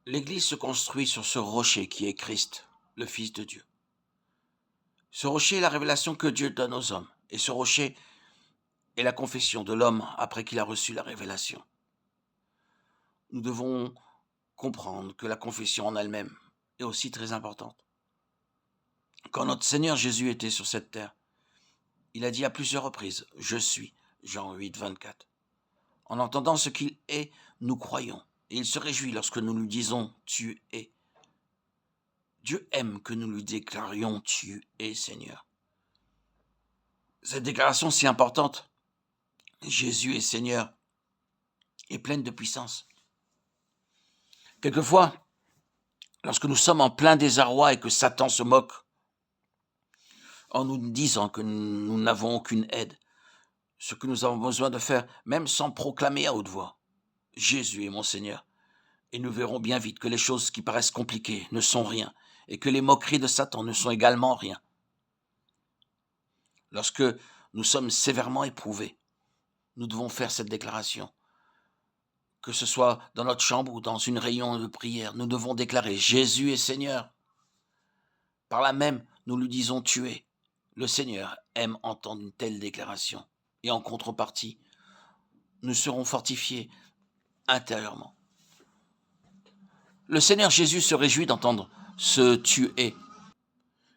L'Église se construit sur ce rocher qui est Christ, le Fils de Dieu. Ce rocher est la révélation que Dieu donne aux hommes, et ce rocher est la confession de l'homme après qu'il a reçu la révélation. Nous devons comprendre que la confession en elle-même est aussi très importante. Quand notre Seigneur Jésus était sur cette terre, il a dit à plusieurs reprises « Je suis » Jean 8, 24. En entendant ce qu'il est, nous croyons, et il se réjouit lorsque nous lui disons « Tu es ». Dieu aime que nous lui déclarions « Tu es Seigneur ». Cette déclaration si importante, Jésus est Seigneur, est pleine de puissance. Quelquefois, lorsque nous sommes en plein désarroi et que Satan se moque en nous disant que nous n'avons aucune aide, ce que nous avons besoin de faire, même sans proclamer à haute voix, Jésus est mon Seigneur. Et nous verrons bien vite que les choses qui paraissent compliquées ne sont rien et que les moqueries de Satan ne sont également rien. Lorsque nous sommes sévèrement éprouvés, nous devons faire cette déclaration. Que ce soit dans notre chambre ou dans une réunion de prière, nous devons déclarer « Jésus est Seigneur ». Par là même, nous lui disons « Tu es ». Le Seigneur aime entendre une telle déclaration. Et en contrepartie, nous serons fortifiés intérieurement. Le Seigneur Jésus se réjouit d'entendre ce « Tu es ».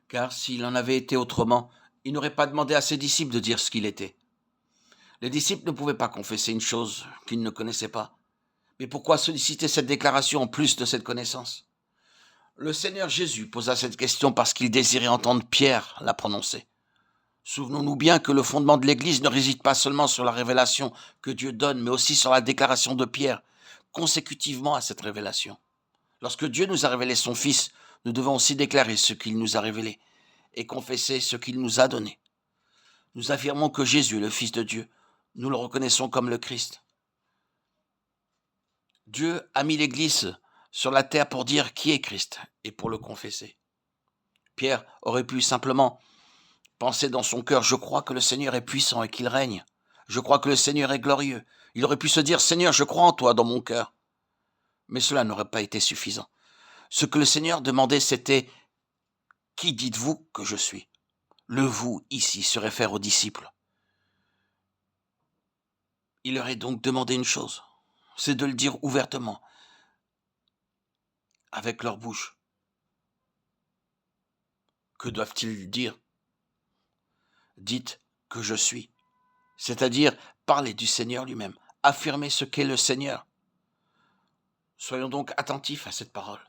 Car s'il en avait été autrement, il n'aurait pas demandé à ses disciples de dire ce qu'il était. Les disciples ne pouvaient pas confesser une chose qu'ils ne connaissaient pas. Mais pourquoi solliciter cette déclaration en plus de cette connaissance ? Le Seigneur Jésus posa cette question parce qu'il désirait entendre Pierre la prononcer. Souvenons-nous bien que le fondement de l'Église ne réside pas seulement sur la révélation que Dieu donne, mais aussi sur la déclaration de Pierre, consécutivement à cette révélation. Lorsque Dieu nous a révélé son Fils, nous devons aussi déclarer ce qu'il nous a révélé et confesser ce qu'il nous a donné. Nous affirmons que Jésus, le Fils de Dieu, nous le reconnaissons comme le Christ. Dieu a mis l'Église sur la terre pour dire qui est Christ et pour le confesser. Pierre aurait pu simplement penser dans son cœur « Je crois que le Seigneur est puissant et qu'il règne. Je crois que le Seigneur est glorieux. » Il aurait pu se dire « Seigneur, je crois en toi dans mon cœur. » Mais cela n'aurait pas été suffisant. Ce que le Seigneur demandait, c'était « Qui dites-vous que je suis ?» Le « vous » ici se réfère aux disciples. Il leur est donc demandé une chose, c'est de le dire ouvertement, avec leur bouche. Que doivent-ils dire ? Dites que je suis, c'est-à-dire parler du Seigneur lui-même, affirmer ce qu'est le Seigneur. Soyons donc attentifs à cette parole.